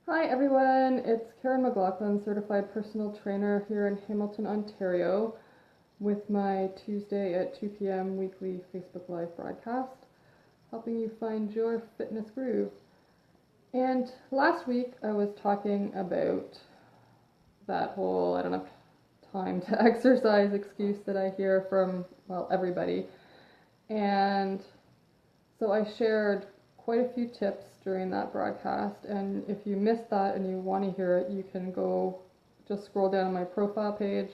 Hi everyone, it's Karen McLaughlin, certified personal trainer here in Hamilton, Ontario, with my Tuesday at 2 p.m. weekly Facebook Live broadcast, helping you find your fitness groove. And last week I was talking about that whole I don't have time to exercise excuse that I hear from, well, everybody. And so I shared quite a few tips during that broadcast, and if you missed that and you want to hear it, you can go just scroll down my profile page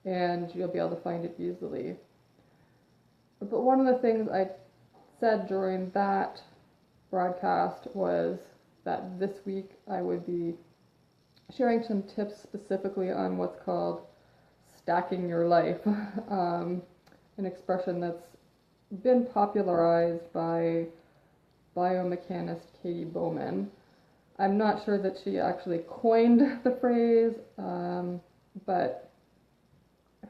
and you'll be able to find it easily. But one of the things I said during that broadcast was that this week I would be sharing some tips specifically on what's called stacking your life, an expression that's been popularized by biomechanist Katie Bowman. I'm not sure that she actually coined the phrase, but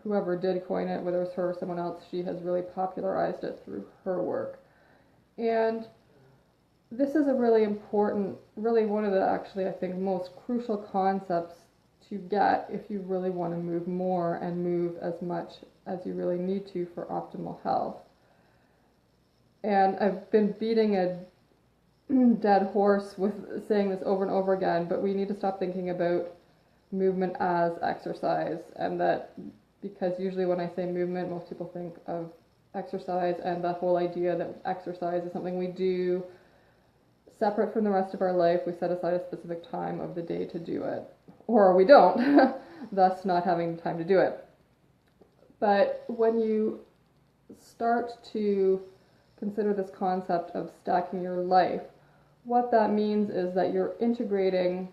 whoever did coin it, whether it was her or someone else, she has really popularized it through her work. And this is a really important, really one of the actually I think most crucial concepts to get if you really want to move more and move as much as you really need to for optimal health. And I've been beating a dead horse with saying this over and over again, but we need to stop thinking about movement as exercise, and that because usually when I say movement, most people think of exercise and that whole idea that exercise is something we do separate from the rest of our life. We set aside a specific time of the day to do it, or we don't, thus not having time to do it. But when you start to consider this concept of stacking your life, what that means is that you're integrating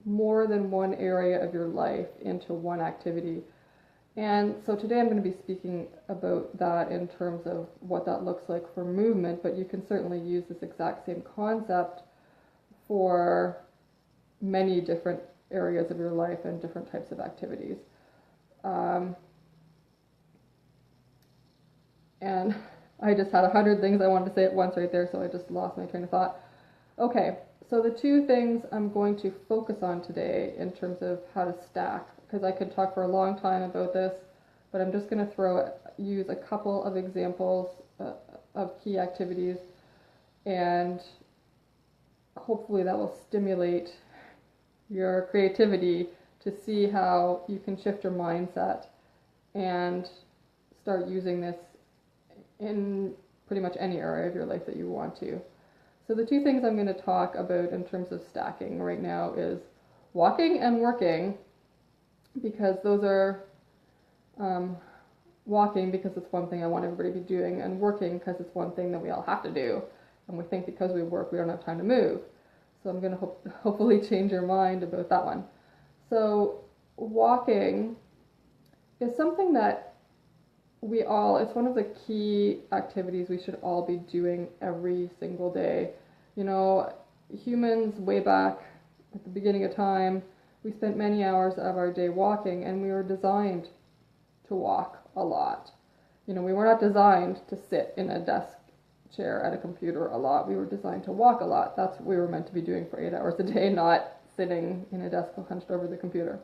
more than one area of your life into one activity. And so today I'm going to be speaking about that in terms of what that looks like for movement, but you can certainly use this exact same concept for many different areas of your life and different types of activities. And I just had 100 things I wanted to say at once right there, so I just lost my train of thought. Okay, so the two things I'm going to focus on today in terms of how to stack, because I could talk for a long time about this, but I'm just going to use a couple of examples of key activities, and hopefully that will stimulate your creativity to see how you can shift your mindset and start using this in pretty much any area of your life that you want to. So the two things I'm going to talk about in terms of stacking right now is walking and working, because those are walking because it's one thing I want everybody to be doing, and working because it's one thing that we all have to do, and we think because we work we don't have time to move. So I'm going to hopefully change your mind about that one. So walking is something that it's one of the key activities we should all be doing every single day. You know, humans way back at the beginning of time, we spent many hours of our day walking, and we were designed to walk a lot. You know, we were not designed to sit in a desk chair at a computer a lot. We were designed to walk a lot. That's what we were meant to be doing for 8 hours a day, not sitting in a desk hunched over the computer.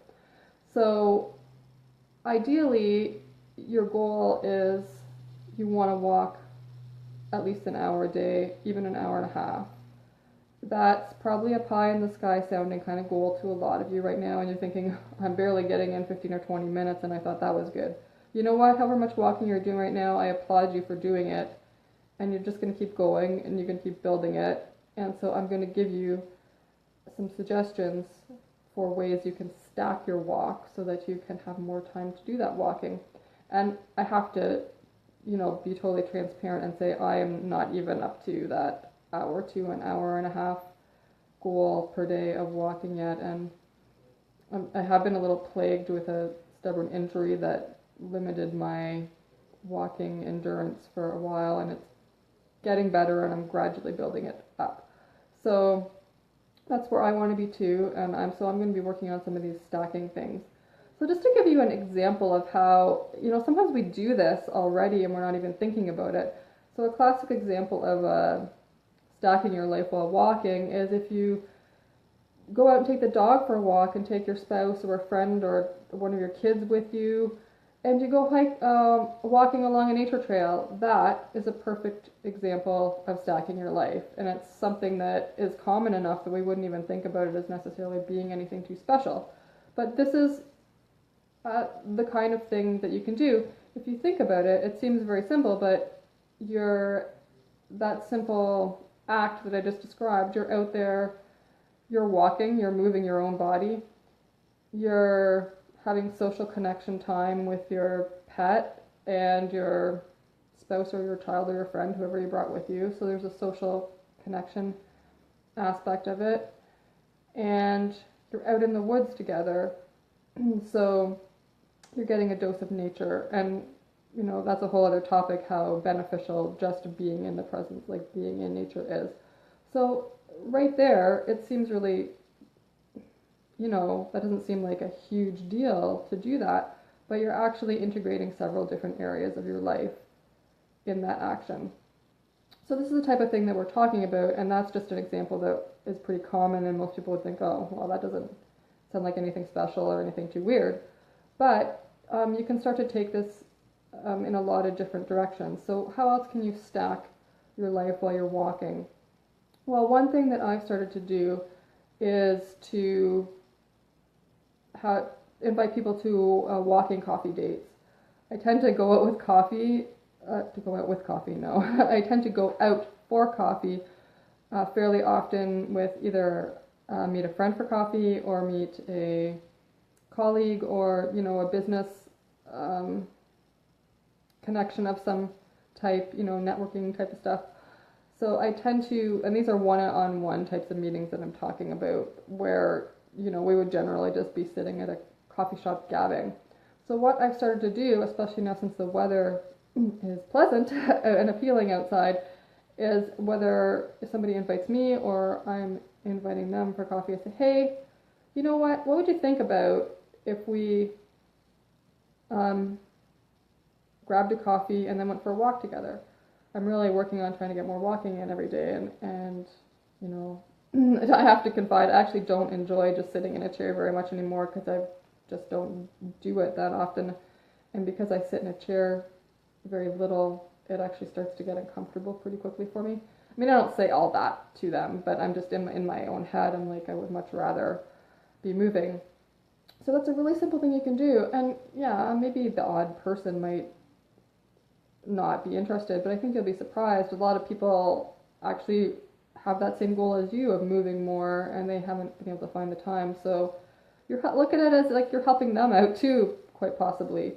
So ideally, your goal is you want to walk at least an hour a day, even an hour and a half. That's probably a pie in the sky sounding kind of goal to a lot of you right now, and you're thinking, I'm barely getting in 15 or 20 minutes, and I thought that was good. You know what? However much walking you're doing right now, I applaud you for doing it, and you're just going to keep going, and you're going to keep building it. And so I'm going to give you some suggestions for ways you can stack your walk so that you can have more time to do that walking. And I have to, be totally transparent and say I am not even up to that hour to an hour and a half goal per day of walking yet. And I have been a little plagued with a stubborn injury that limited my walking endurance for a while, and it's getting better, and I'm gradually building it up. So that's where I want to be too, and I'm going to be working on some of these stacking things. So just to give you an example of how, sometimes we do this already and we're not even thinking about it. So a classic example of stacking your life while walking is if you go out and take the dog for a walk and take your spouse or a friend or one of your kids with you, and you go walking along a nature trail. That is a perfect example of stacking your life, and it's something that is common enough that we wouldn't even think about it as necessarily being anything too special. But this is the kind of thing that you can do. If you think about it, it seems very simple, but that simple act that I just described, you're out there, you're walking, you're moving your own body, you're having social connection time with your pet and your spouse or your child or your friend, whoever you brought with you. So there's a social connection aspect of it. And you're out in the woods together. So you're getting a dose of nature. And, that's a whole other topic, how beneficial just being in the presence, like being in nature is. So right there, it seems really, that doesn't seem like a huge deal to do that, but you're actually integrating several different areas of your life in that action. So this is the type of thing that we're talking about, and that's just an example that is pretty common, and most people would think, oh, well, that doesn't sound like anything special or anything too weird. But you can start to take this in a lot of different directions. So how else can you stack your life while you're walking? Well, one thing that I've started to do is to invite people to walking coffee dates. I tend to go out with coffee, no. I tend to go out for coffee fairly often with either meet a friend for coffee or meet a colleague or, a business connection of some type, networking type of stuff. So I tend to, and these are one-on-one types of meetings that I'm talking about, where, we would generally just be sitting at a coffee shop gabbing. So what I've started to do, especially now since the weather is pleasant and appealing outside, is whether somebody invites me or I'm inviting them for coffee, I say, hey, you know what would you think about if we grabbed a coffee and then went for a walk together? I'm really working on trying to get more walking in every day, and I have to confide, I actually don't enjoy just sitting in a chair very much anymore, because I just don't do it that often, and because I sit in a chair very little, it actually starts to get uncomfortable pretty quickly for me. I mean, I don't say all that to them, but I'm just in my own head, I'm like, I would much rather be moving. So that's a really simple thing you can do, and yeah, maybe the odd person might not be interested, but I think you'll be surprised. A lot of people actually have that same goal as you of moving more, and they haven't been able to find the time. So you're look at it as like you're helping them out too, quite possibly.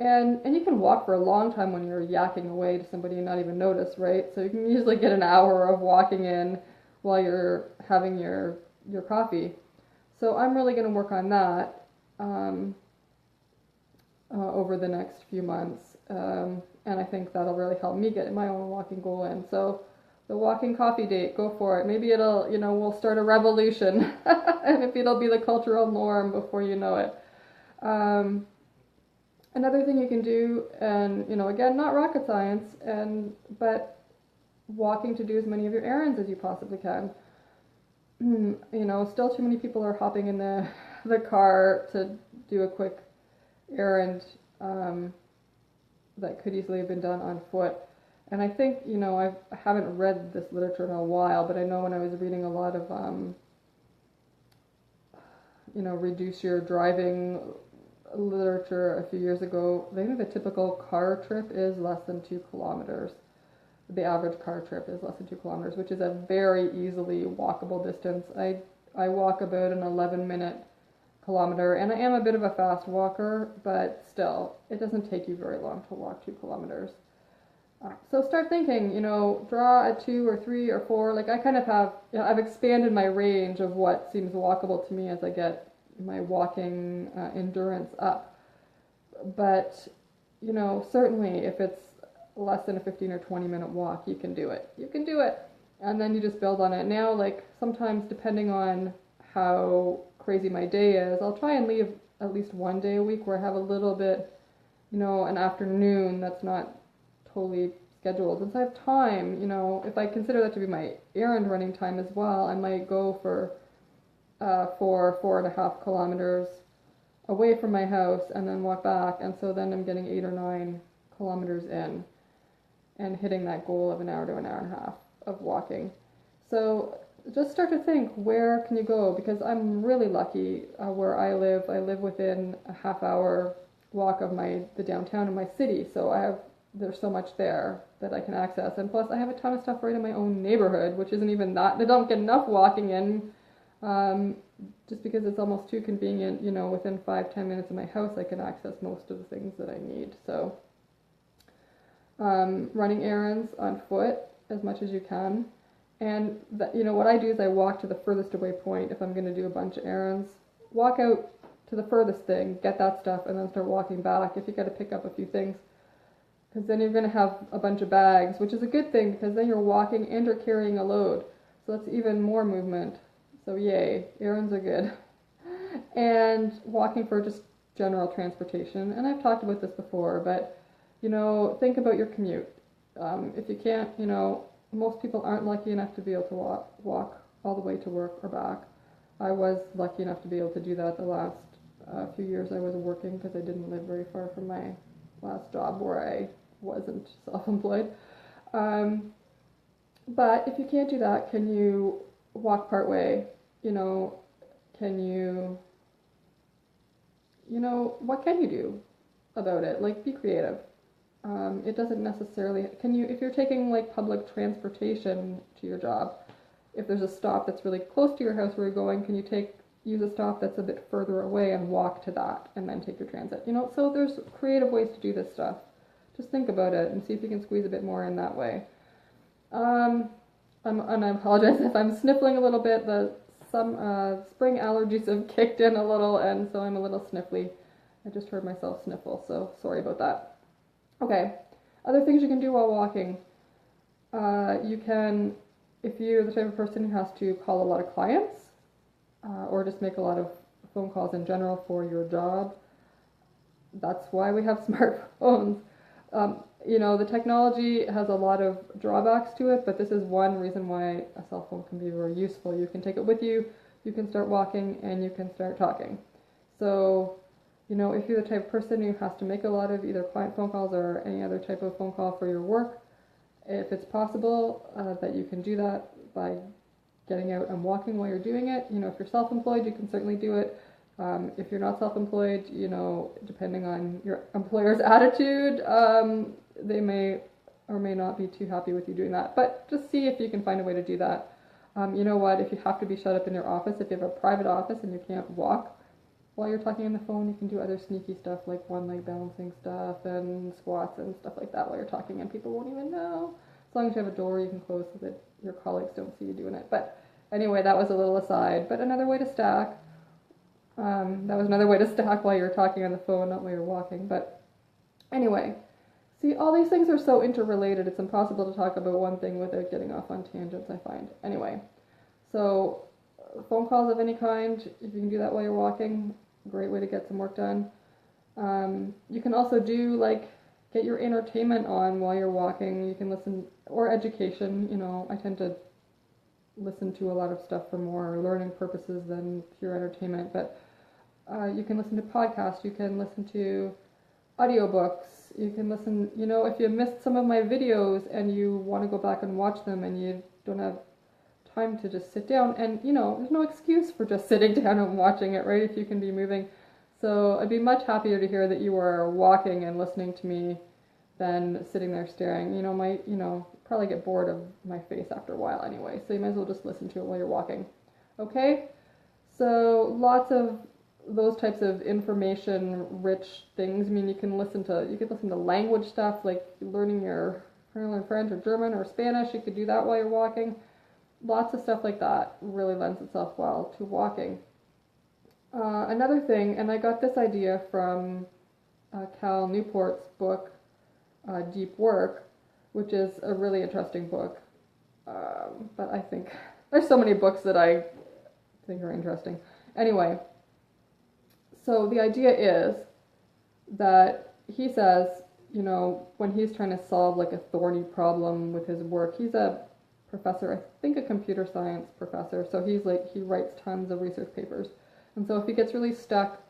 And you can walk for a long time when you're yakking away to somebody and not even notice, right? So you can usually get an hour of walking in while you're having your coffee. So I'm really going to work on that over the next few months. And I think that'll really help me get my own walking goal in. So the walking coffee date, go for it. Maybe it'll, we'll start a revolution. And if it'll be the cultural norm before you know it. Another thing you can do, and, again, not rocket science, but walking to do as many of your errands as you possibly can. Still too many people are hopping in the car to do a quick errand that could easily have been done on foot. And I think, I haven't read this literature in a while, but I know when I was reading a lot of, reduce your driving literature a few years ago, I think the typical car trip is less than 2 kilometers. The average car trip is less than 2 kilometers, which is a very easily walkable distance. I walk about an 11-minute kilometer, and I am a bit of a fast walker, but still, it doesn't take you very long to walk 2 kilometers. So start thinking, draw a 2 or 3 or 4, like I kind of have, I've expanded my range of what seems walkable to me as I get my walking endurance up. But, certainly if it's less than a 15 or 20 minute walk, you can do it. You can do it. And then you just build on it. Now, like, sometimes depending on how crazy my day is, I'll try and leave at least one day a week where I have a little bit, an afternoon that's not totally scheduled. Since I have time, if I consider that to be my errand running time as well, I might go for for 4.5 kilometers away from my house and then walk back. And so then I'm getting 8 or 9 kilometers in and hitting that goal of an hour to an hour and a half of walking. So just start to think, where can you go? Because I'm really lucky where I live. I live within a half-hour walk of the downtown of my city. So there's so much there that I can access. And plus I have a ton of stuff right in my own neighborhood, which isn't even that. I don't get enough walking in just because it's almost too convenient. Within 5-10 minutes of my house, I can access most of the things that I need. So running errands on foot as much as you can. And what I do is I walk to the furthest away point if I'm going to do a bunch of errands. Walk out to the furthest thing, get that stuff, and then start walking back if you got to pick up a few things. Because then you're going to have a bunch of bags, which is a good thing because then you're walking and you're carrying a load. So that's even more movement. So yay, errands are good. And walking for just general transportation. And I've talked about this before, but think about your commute. If you can't, most people aren't lucky enough to be able to walk all the way to work or back. I was lucky enough to be able to do that the last few years I was working because I didn't live very far from my last job where I wasn't self-employed. But if you can't do that, can you walk part way? What can you do about it? Like, be creative. It doesn't necessarily, if you're taking like public transportation to your job, if there's a stop that's really close to your house where you're going, can you use a stop that's a bit further away and walk to that and then take your transit? So there's creative ways to do this stuff. Just think about it and see if you can squeeze a bit more in that way. And I apologize if I'm sniffling a little bit. Some spring allergies have kicked in a little, and so I'm a little sniffly. I just heard myself sniffle, so sorry about that. Okay, other things you can do while walking. You can, if you're the type of person who has to call a lot of clients, or just make a lot of phone calls in general for your job, that's why we have smartphones. The technology has a lot of drawbacks to it, but this is one reason why a cell phone can be very useful. You can take it with you, you can start walking, and you can start talking. So, if you're the type of person who has to make a lot of either client phone calls or any other type of phone call for your work, if it's possible that you can do that by getting out and walking while you're doing it. If you're self-employed, you can certainly do it. If you're not self-employed, depending on your employer's attitude, they may or may not be too happy with you doing that. But just see if you can find a way to do that. If you have to be shut up in your office, if you have a private office and you can't walk while you're talking on the phone, you can do other sneaky stuff like one-leg balancing stuff and squats and stuff like that while you're talking, and people won't even know. As long as you have a door you can close so that your colleagues don't see you doing it. But anyway, that was a little aside. But another way to stack. That was another way to stack while you're talking on the phone, not while you're walking. But anyway, see, all these things are so interrelated, it's impossible to talk about one thing without getting off on tangents, I find. Anyway, so phone calls of any kind, if you can do that while you're walking, great way to get some work done. You can also get your entertainment on while you're walking. You can listen, or education. I tend to listen to a lot of stuff for more learning purposes than pure entertainment, but you can listen to podcasts, you can listen to audiobooks, you can listen, if you missed some of my videos and you want to go back and watch them and you don't have time to just sit down, and there's no excuse for just sitting down and watching it, right, if you can be moving. So I'd be much happier to hear that you were walking and listening to me than sitting there staring. Probably get bored of my face after a while anyway, so you might as well just listen to it while you're walking. Okay, so lots of those types of information-rich things. You can listen to language stuff, like learning French or German or Spanish. You could do that while you're walking. Lots of stuff like that really lends itself well to walking. Another thing, and I got this idea from Cal Newport's book, Deep Work, which is a really interesting book. But I think there's so many books that I think are interesting. Anyway, so the idea is that he says, when he's trying to solve like a thorny problem with his work, he's a professor, I think a computer science professor. So he writes tons of research papers. And so if he gets really stuck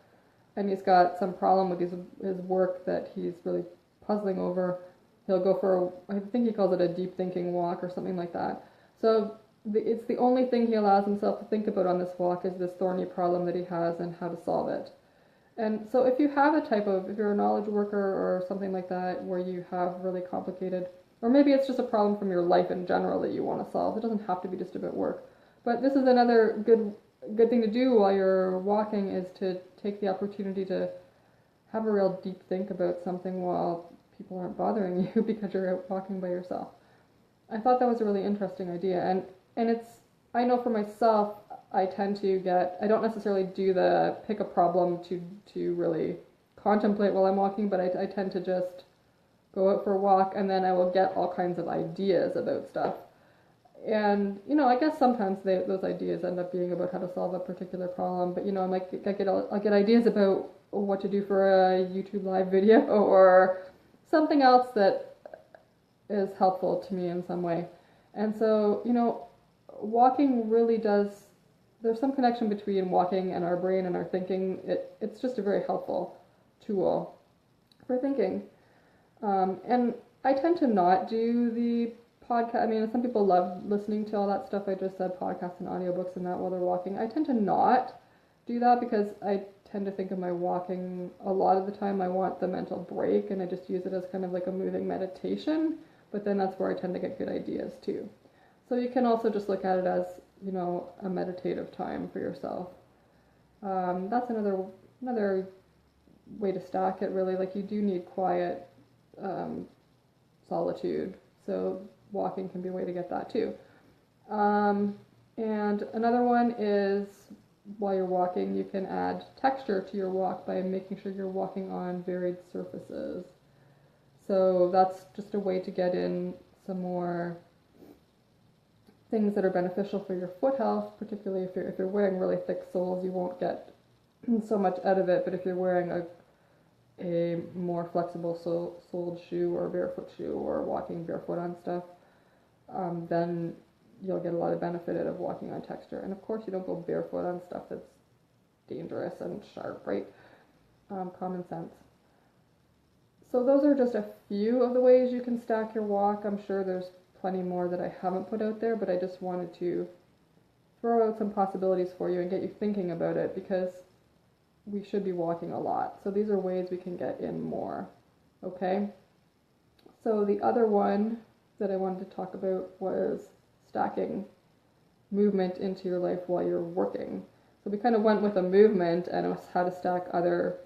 and he's got some problem with his work that he's really puzzling over, he'll go for I think he calls it a deep thinking walk or something like that. So it's the only thing he allows himself to think about on this walk is this thorny problem that he has and how to solve it. And so if you have if you're a knowledge worker or something like that where you have really complicated, or maybe it's just a problem from your life in general that you want to solve, it doesn't have to be just about work. But this is another good thing to do while you're walking, is to take the opportunity to have a real deep think about something while people aren't bothering you because you're out walking by yourself. I thought that was a really interesting idea, and I know for myself, I don't necessarily do the pick a problem to really contemplate while I'm walking, but I tend to just go out for a walk, and then I will get all kinds of ideas about stuff. And, I guess sometimes those ideas end up being about how to solve a particular problem, but, I'll get ideas about what to do for a YouTube live video or something else that is helpful to me in some way. And so, walking really there's some connection between walking and our brain and our thinking. It's just a very helpful tool for thinking. And I tend to not do the podcast. I mean, some people love listening to all that stuff I just said, podcasts and audiobooks and that while they're walking. I tend to not do that because I tend to think of my walking a lot of the time. I want the mental break, and I just use it as kind of like a moving meditation. But then that's where I tend to get good ideas too. So you can also just look at it as, a meditative time for yourself. That's another way to stack it, really. Like, you do need quiet solitude. So walking can be a way to get that too. And another one is, while you're walking, you can add texture to your walk by making sure you're walking on varied surfaces. So that's just a way to get in some more things that are beneficial for your foot health, particularly if you're wearing really thick soles, you won't get so much out of it. But if you're wearing a more flexible soled shoe or barefoot shoe or walking barefoot on stuff, then you'll get a lot of benefit out of walking on texture. And of course, you don't go barefoot on stuff that's dangerous and sharp, right? Common sense. So those are just a few of the ways you can stack your walk. I'm sure there's plenty more that I haven't put out there, but I just wanted to throw out some possibilities for you and get you thinking about it, because we should be walking a lot. So these are ways we can get in more. Okay? So the other one that I wanted to talk about was stacking movement into your life while you're working. So we kind of went with a movement and it was how to stack other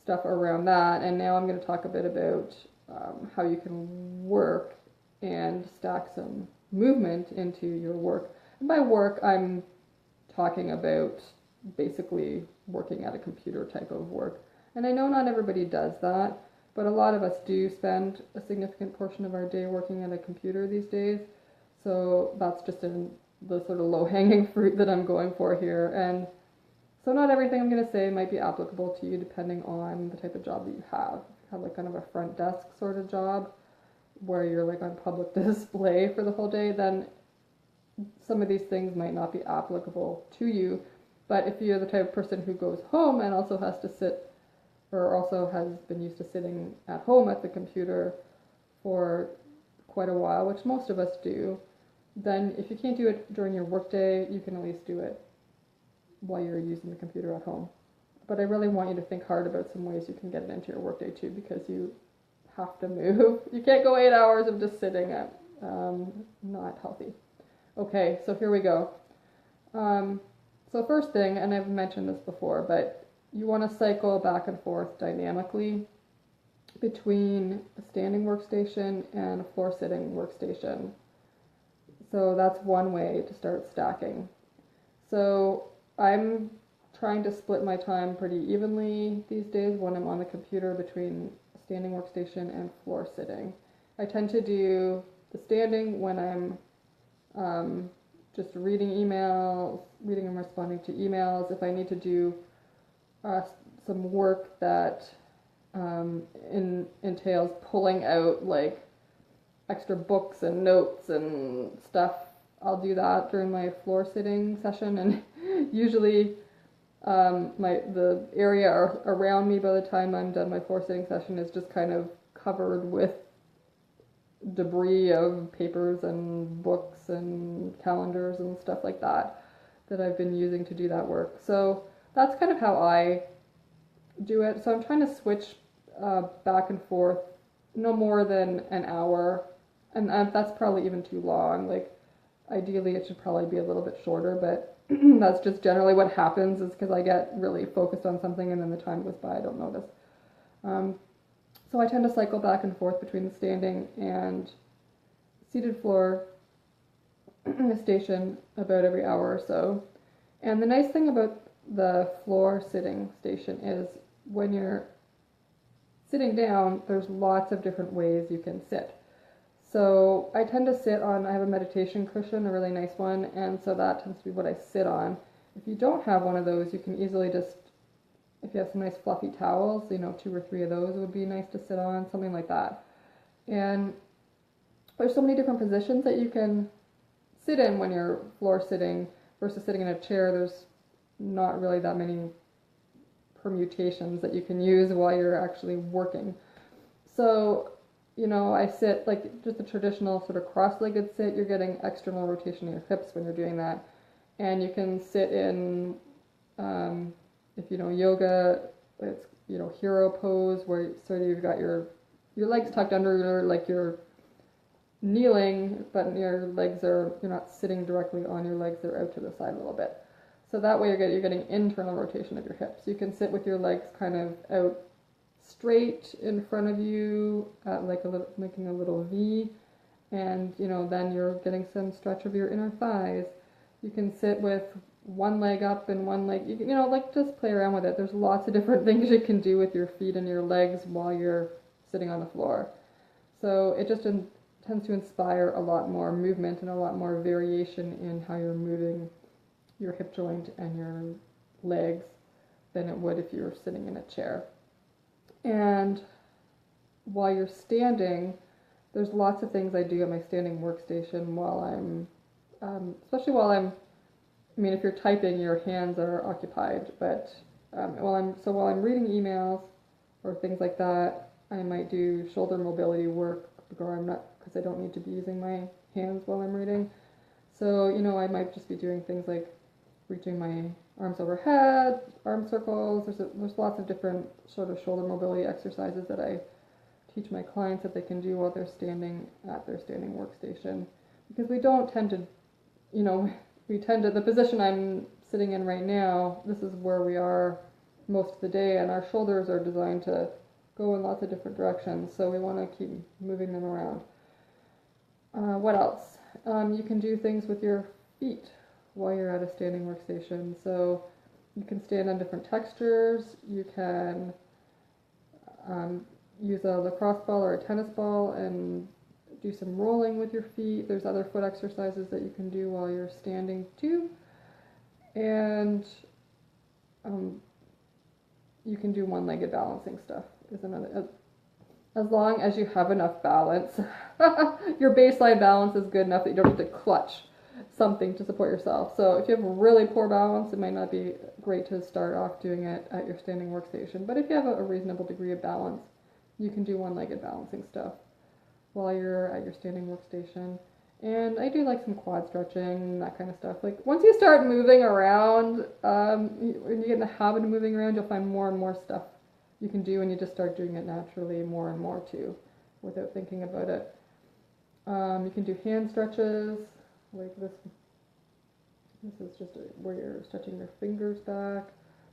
stuff around that, and now I'm going to talk a bit about how you can work and stack some movement into your work. And by work, I'm talking about basically working at a computer type of work. And I know not everybody does that, but a lot of us do spend a significant portion of our day working at a computer these days. So that's just the sort of low-hanging fruit that I'm going for here. And so not everything I'm going to say might be applicable to you depending on the type of job that you have. If you have like kind of a front desk sort of job where you're like on public display for the whole day, then some of these things might not be applicable to you. But if you're the type of person who goes home and also has to sit, or also has been used to sitting at home at the computer for quite a while, which most of us do, then if you can't do it during your workday, you can at least do it while you're using the computer at home. But I really want you to think hard about some ways you can get it into your workday too, because you have to move. You can't go 8 hours of just sitting at, not healthy. Okay, so here we go. So first thing, and I've mentioned this before, but you want to cycle back and forth dynamically between a standing workstation and a floor sitting workstation. So that's one way to start stacking. So I'm trying to split my time pretty evenly these days when I'm on the computer between standing workstation and floor sitting. I tend to do the standing when I'm just reading and responding to emails. If I need to do some work that entails pulling out like extra books and notes and stuff I'll do that during my floor sitting session, and usually the area around me by the time I'm done my floor sitting session is just kind of covered with debris of papers and books and calendars and stuff like that I've been using to do that work. So that's kind of how I do it. So I'm trying to switch back and forth no more than an hour, and that's probably even too long. Like ideally it should probably be a little bit shorter, but that's just generally what happens, is because I get really focused on something and then the time goes by, I don't notice. So I tend to cycle back and forth between the standing and seated floor station about every hour or so. And the nice thing about the floor sitting station is when you're sitting down, there's lots of different ways you can sit. So I tend to sit on, I have a meditation cushion, a really nice one, and so that tends to be what I sit on. If you don't have one of those, you can easily just, if you have some nice fluffy towels, 2 or 3 of those would be nice to sit on, something like that. And there's so many different positions that you can sit in when you're floor sitting versus sitting in a chair. There's not really that many permutations that you can use while you're actually working. So, I sit like just a traditional sort of cross-legged sit. You're getting external rotation in your hips when you're doing that. And you can sit in, if you know yoga, it's, hero pose, where sort of you've got your legs tucked under, like you're kneeling, but your legs you're not sitting directly on your legs, they're out to the side a little bit. So that way you're getting internal rotation of your hips. You can sit with your legs kind of out straight in front of you, making a little V, and then you're getting some stretch of your inner thighs. You can sit with one leg up and one leg, just play around with it. There's lots of different things you can do with your feet and your legs while you're sitting on the floor. So it just tends to inspire a lot more movement and a lot more variation in how you're moving your hip joint and your legs than it would if you were sitting in a chair. And while you're standing, there's lots of things I do at my standing workstation while I'm, if you're typing, your hands are occupied, but while I'm reading emails or things like that, I might do shoulder mobility work, because I don't need to be using my hands while I'm reading. So, I might just be doing things like reaching my arms overhead, arm circles. There's lots of different sort of shoulder mobility exercises that I teach my clients that they can do while they're standing at their standing workstation. Because we don't tend to, the position I'm sitting in right now, this is where we are most of the day, and our shoulders are designed to go in lots of different directions, so we want to keep moving them around. What else? You can do things with your feet while you're at a standing workstation. So you can stand on different textures. You can use a lacrosse ball or a tennis ball and do some rolling with your feet. There's other foot exercises that you can do while you're standing too. And you can do one-legged balancing stuff. As long as you have enough balance. Your baseline balance is good enough that you don't need to clutch something to support yourself. So if you have really poor balance, it might not be great to start off doing it at your standing workstation. But if you have a reasonable degree of balance, you can do one-legged balancing stuff while you're at your standing workstation. And I do like some quad stretching, that kind of stuff. Like once you start moving around, when you get in the habit of moving around, you'll find more and more stuff you can do, and you just start doing it naturally more and more too, without thinking about it. You can do hand stretches, like this. This is just where you're stretching your fingers back.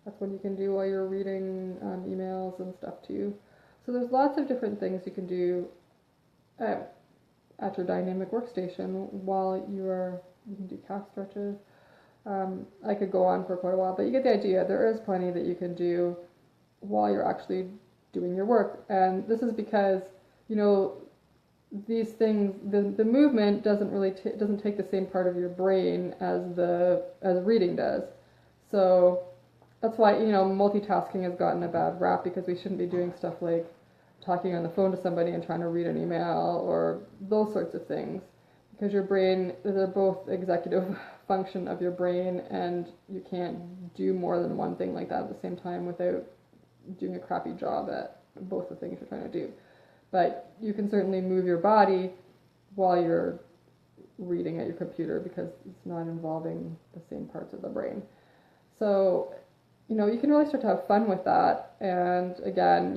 That's one you can do while you're reading emails and stuff too. So there's lots of different things you can do at your dynamic workstation while you can do calf stretches. I could go on for quite a while, but you get the idea. There is plenty that you can do while you're actually doing your work. And this is because, these things, the movement doesn't take the same part of your brain as reading does. So that's why, multitasking has gotten a bad rap, because we shouldn't be doing stuff like talking on the phone to somebody and trying to read an email or those sorts of things. because your brain, they're both executive function of your brain, and you can't do more than one thing like that at the same time without doing a crappy job at both the things you're trying to do. But you can certainly move your body while you're reading at your computer because it's not involving the same parts of the brain. So, you can really start to have fun with that. And again,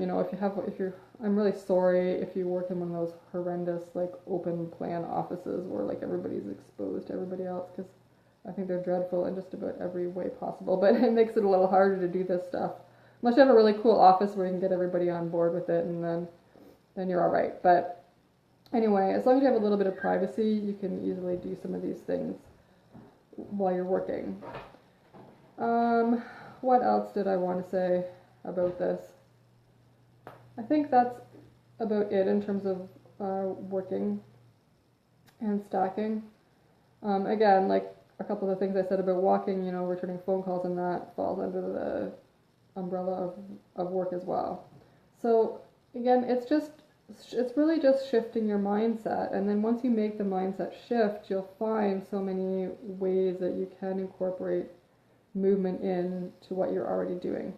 I'm really sorry if you work in one of those horrendous, like, open plan offices where, like, everybody's exposed to everybody else, because I think they're dreadful in just about every way possible. But it makes it a little harder to do this stuff. Unless you have a really cool office where you can get everybody on board with it, and then you're all right. But anyway, as long as you have a little bit of privacy, you can easily do some of these things while you're working. What else did I want to say about this? I think that's about it in terms of working and stacking. Again, like a couple of the things I said about walking, returning phone calls, and that falls under the umbrella of work as well. So again, it's really just shifting your mindset, and then once you make the mindset shift, you'll find so many ways that you can incorporate movement into what you're already doing.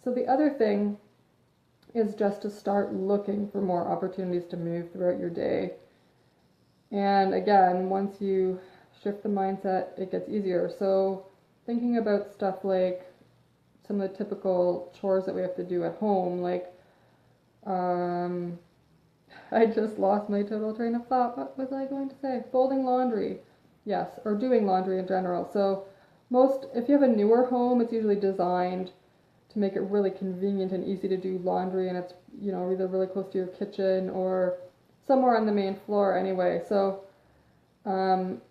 So the other thing is just to start looking for more opportunities to move throughout your day. And again, once you shift the mindset, it gets easier. So thinking about stuff like some of the typical chores that we have to do at home, like I just lost my total train of thought. What was I going to say? Folding laundry. Yes, or doing laundry in general. So if you have a newer home, it's usually designed to make it really convenient and easy to do laundry, and it's, either really close to your kitchen or somewhere on the main floor anyway. So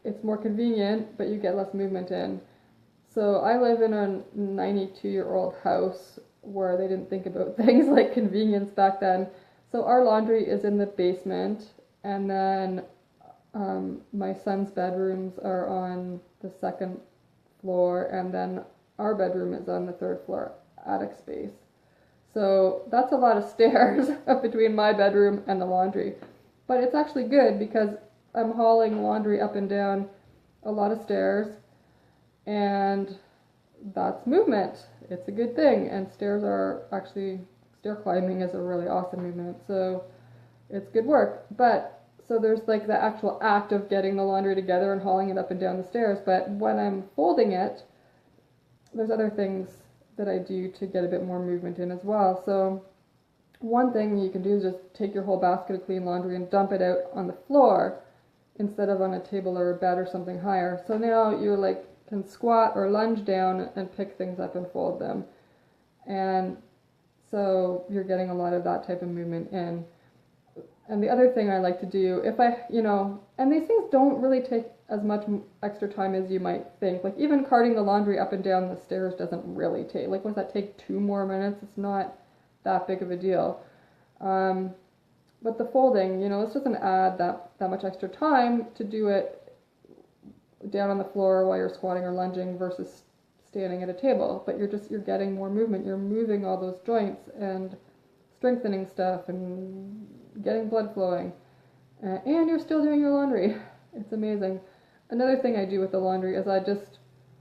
it's more convenient, but you get less movement in. So I live in a 92-year-old house where they didn't think about things like convenience back then. So our laundry is in the basement, and then my son's bedrooms are on the second floor, and then our bedroom is on the third floor attic space. So that's a lot of stairs between my bedroom and the laundry. But it's actually good because I'm hauling laundry up and down a lot of stairs, and that's movement. It's a good thing. And stair climbing is a really awesome movement. So it's good work. But so there's like the actual act of getting the laundry together and hauling it up and down the stairs. But when I'm folding it, there's other things that I do to get a bit more movement in as well. So one thing you can do is just take your whole basket of clean laundry and dump it out on the floor instead of on a table or a bed or something higher. So now you can squat or lunge down and pick things up and fold them. And so you're getting a lot of that type of movement in. And the other thing I like to do, and these things don't really take as much extra time as you might think. Like even carting the laundry up and down the stairs doesn't really take, what does that take, 2 more minutes? It's not that big of a deal. But the folding, this doesn't add that much extra time to do it down on the floor while you're squatting or lunging versus standing at a table. But you're getting more movement. You're moving all those joints and strengthening stuff and getting blood flowing, and you're still doing your laundry. It's amazing. Another thing I do with the laundry is I just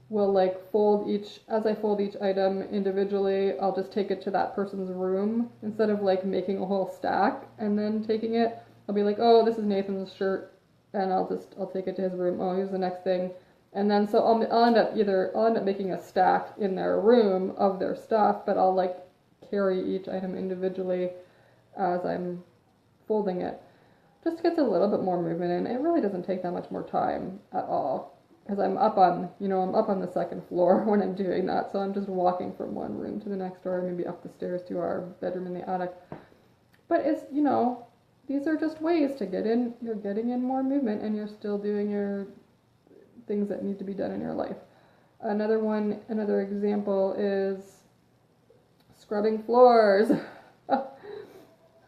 will as I fold each item individually, I'll just take it to that person's room instead of making a whole stack and then taking it. I'll be like, oh, this is Nathan's shirt, and I'll take it to his room. Oh, here's the next thing. And then so I'll end up making a stack in their room of their stuff, but I'll carry each item individually as I'm folding it. Just gets a little bit more movement in. It really doesn't take that much more time at all, because I'm up on the second floor when I'm doing that, so I'm just walking from one room to the next, or maybe up the stairs to our bedroom in the attic. But it's, these are just ways to get in. You're getting in more movement, and you're still doing your things that need to be done in your life. Another example is scrubbing floors.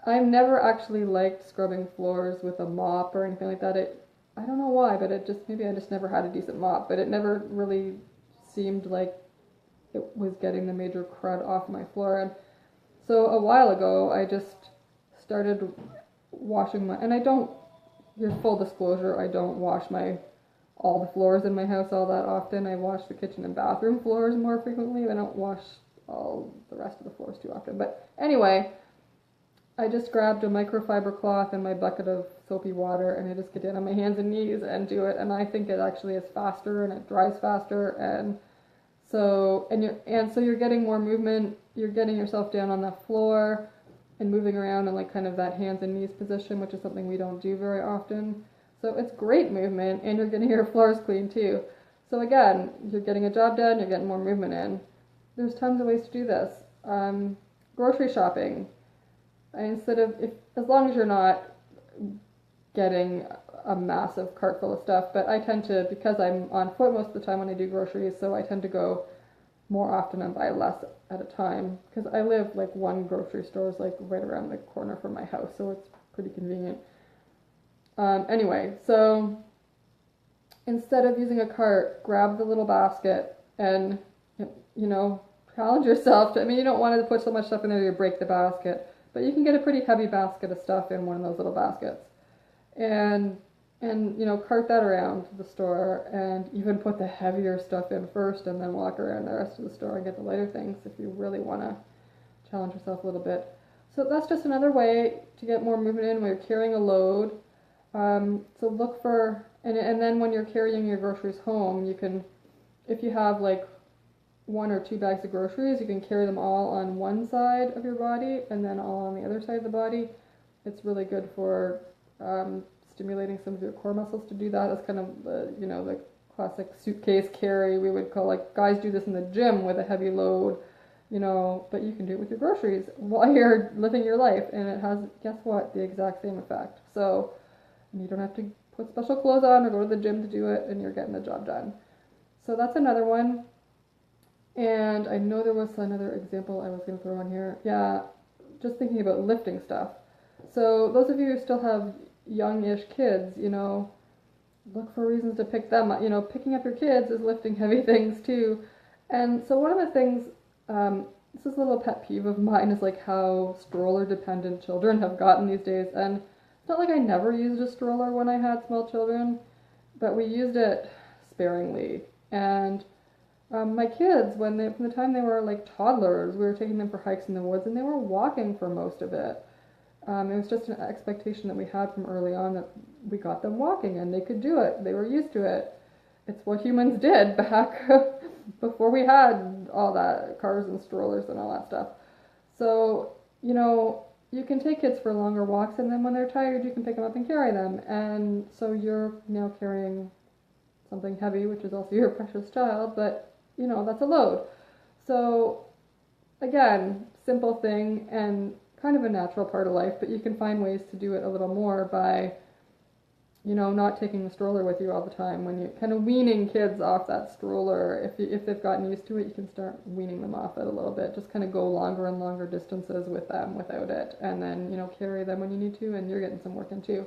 I've never actually liked scrubbing floors with a mop or anything like that. I don't know why, but maybe I just never had a decent mop, but it never really seemed like it was getting the major crud off my floor. And so a while ago, I just started washing and I don't your full disclosure, I don't wash all the floors in my house all that often. I wash the kitchen and bathroom floors more frequently. I don't wash all the rest of the floors too often. But anyway, I just grabbed a microfiber cloth and my bucket of soapy water, and I just get down on my hands and knees and do it. And I think it actually is faster and it dries faster, and so you're getting more movement. You're getting yourself down on the floor and moving around in like kind of that hands and knees position, which is something we don't do very often. So it's great movement, and you're getting your floors clean too. So again, you're getting a job done, you're getting more movement in. There's tons of ways to do this. Grocery shopping. As long as you're not getting a massive cart full of stuff, but I tend to, because I'm on foot most of the time when I do groceries, so I tend to go more often and buy less at a time, because I live like one grocery store is like right around the corner from my house, so it's pretty convenient. Anyway, so instead of using a cart, grab the little basket and, challenge yourself to, you don't want to put so much stuff in there you break the basket, but you can get a pretty heavy basket of stuff in one of those little baskets. And cart that around to the store, and even put the heavier stuff in first and then walk around the rest of the store and get the lighter things if you really want to challenge yourself a little bit. So that's just another way to get more movement in when you're carrying a load. So look for, and then when you're carrying your groceries home, you can, if you have like 1 or 2 bags of groceries, you can carry them all on one side of your body and then all on the other side of the body. It's really good for stimulating some of your core muscles to do that. It's kind of the classic suitcase carry. We would call, like, guys do this in the gym with a heavy load, but you can do it with your groceries while you're living your life, and it has, guess what, the exact same effect. So you don't have to put special clothes on or go to the gym to do it, and you're getting the job done. So that's another one. And I know there was another example I was going to throw in here. Yeah, just thinking about lifting stuff. So those of you who still have youngish kids, look for reasons to pick them up. Picking up your kids is lifting heavy things too. And so one of the things, this is a little pet peeve of mine, is like how stroller dependent children have gotten these days. And it's not like I never used a stroller when I had small children, but we used it sparingly. And my kids, from the time they were like toddlers, we were taking them for hikes in the woods, and they were walking for most of it. It was just an expectation that we had from early on that we got them walking, and they could do it. They were used to it. It's what humans did back before we had all that, cars and strollers and all that stuff. So, you can take kids for longer walks, and then when they're tired, you can pick them up and carry them. And so you're now carrying something heavy, which is also your precious child, but, that's a load. So, again, simple thing, and kind of a natural part of life, but you can find ways to do it a little more by, not taking the stroller with you all the time. When you're kind of weaning kids off that stroller, if they've gotten used to it, you can start weaning them off it a little bit. Just kind of go longer and longer distances with them without it, and then, carry them when you need to, and you're getting some work in too.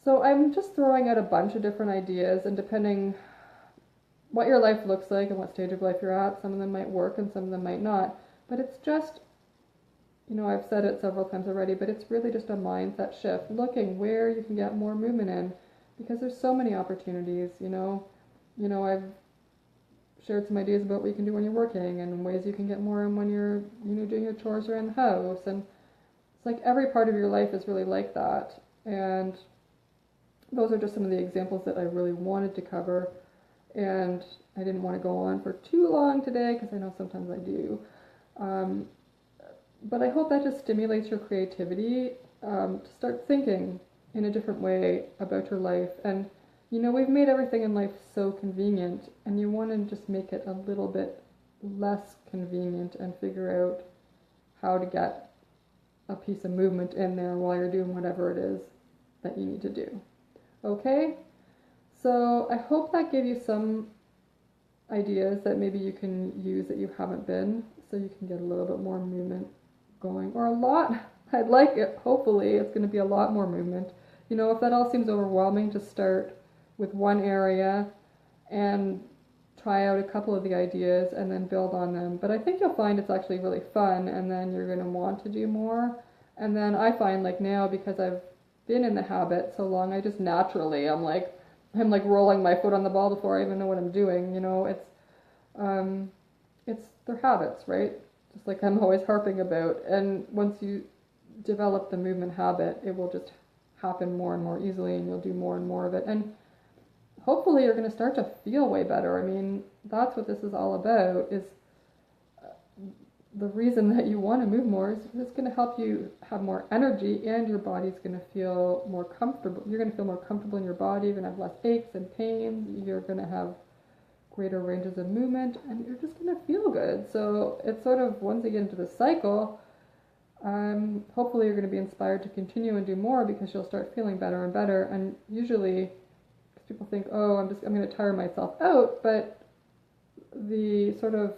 So I'm just throwing out a bunch of different ideas, and depending what your life looks like and what stage of life you're at, some of them might work and some of them might not. But it's just, I've said it several times already, but it's really just a mindset shift, looking where you can get more movement in, because there's so many opportunities. I've shared some ideas about what you can do when you're working, and ways you can get more in when you're, doing your chores around the house. And it's like every part of your life is really like that. And those are just some of the examples that I really wanted to cover. And I didn't want to go on for too long today, because I know sometimes I do. But I hope that just stimulates your creativity to start thinking in a different way about your life. And, we've made everything in life so convenient, and you want to just make it a little bit less convenient and figure out how to get a piece of movement in there while you're doing whatever it is that you need to do. Okay? So I hope that gave you some ideas that maybe you can use that you haven't been, so you can get a little bit more movement going, or a lot. I'd like it, hopefully it's going to be a lot more movement. If that all seems overwhelming, to start with one area and try out a couple of the ideas and then build on them. But I think you'll find it's actually really fun, and then you're going to want to do more. And then I find, like now, because I've been in the habit so long, I just naturally, I'm like rolling my foot on the ball before I even know what I'm doing. You know, it's their habits, right? Just like I'm always harping about. And once you develop the movement habit, it will just happen more and more easily, and you'll do more and more of it. And hopefully you're going to start to feel way better. I mean, that's what this is all about, is the reason that you want to move more is it's going to help you have more energy, and your body's going to feel more comfortable. You're going to feel more comfortable in your body. You're going to have less aches and pains. You're going to have greater ranges of movement, and you're just going to feel good. So it's sort of, once you get into the cycle, hopefully you're going to be inspired to continue and do more, because you'll start feeling better and better. And usually people think, oh, I'm going to tire myself out, but the sort of,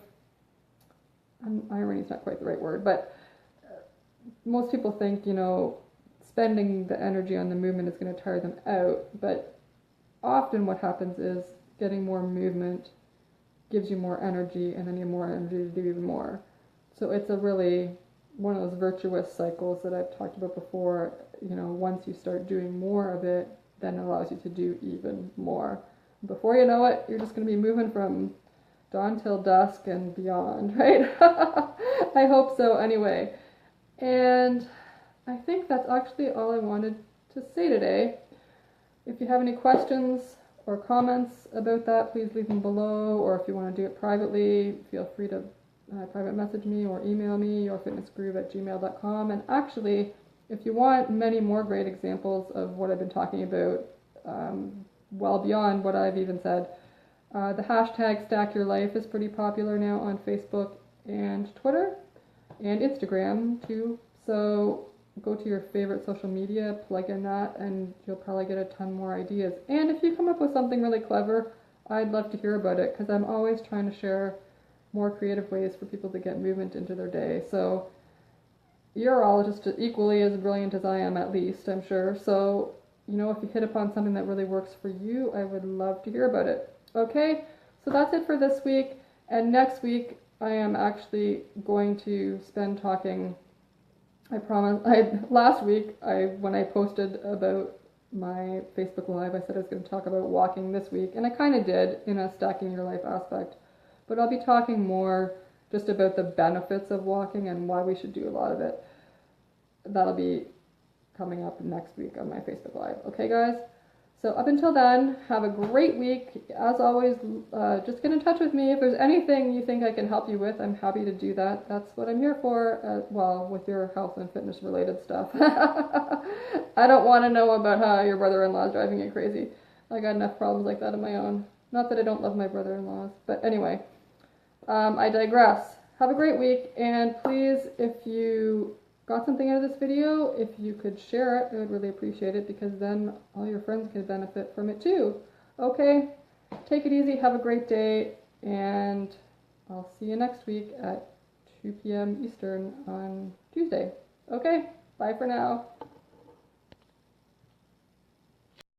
irony is not quite the right word, but most people think, you know, spending the energy on the movement is going to tire them out, but often what happens is getting more movement gives you more energy, and then you have more energy to do even more. So it's a really one of those virtuous cycles that I've talked about before. You know, once you start doing more of it, then it allows you to do even more. Before you know it, you're just going to be moving from dawn till dusk and beyond, right? I hope so anyway. And I think that's actually all I wanted to say today. If you have any questions or comments about that, please leave them below, or if you want to do it privately, feel free to private message me or email me, yourfitnessgroove@gmail.com. And actually, if you want many more great examples of what I've been talking about, well beyond what I've even said, the hashtag Stack Your Life is pretty popular now on Facebook and Twitter and Instagram too. So go to your favorite social media, plug in that, and you'll probably get a ton more ideas. And if you come up with something really clever, I'd love to hear about it, because I'm always trying to share more creative ways for people to get movement into their day. So you're all just equally as brilliant as I am, at least, I'm sure. So, you know, if you hit upon something that really works for you, I would love to hear about it. Okay, so that's it for this week. And next week, I am actually going to spend talking, I promise. Last week, when I posted about my Facebook Live, I said I was going to talk about walking this week, and I kind of did in a stacking your life aspect. But I'll be talking more just about the benefits of walking and why we should do a lot of it. That'll be coming up next week on my Facebook Live. Okay, guys? So up until then, have a great week. As always, just get in touch with me. If there's anything you think I can help you with, I'm happy to do that. That's what I'm here for, well, with your health and fitness related stuff. I don't want to know about how your brother-in-law is driving you crazy. I got enough problems like that of my own. Not that I don't love my brother-in-laws, but anyway, I digress. Have a great week, and please, if you got something out of this video, if you could share it, I would really appreciate it, because then all your friends could benefit from it too. Okay, take it easy, have a great day, and I'll see you next week at 2 p.m. Eastern on Tuesday. Okay, bye for now.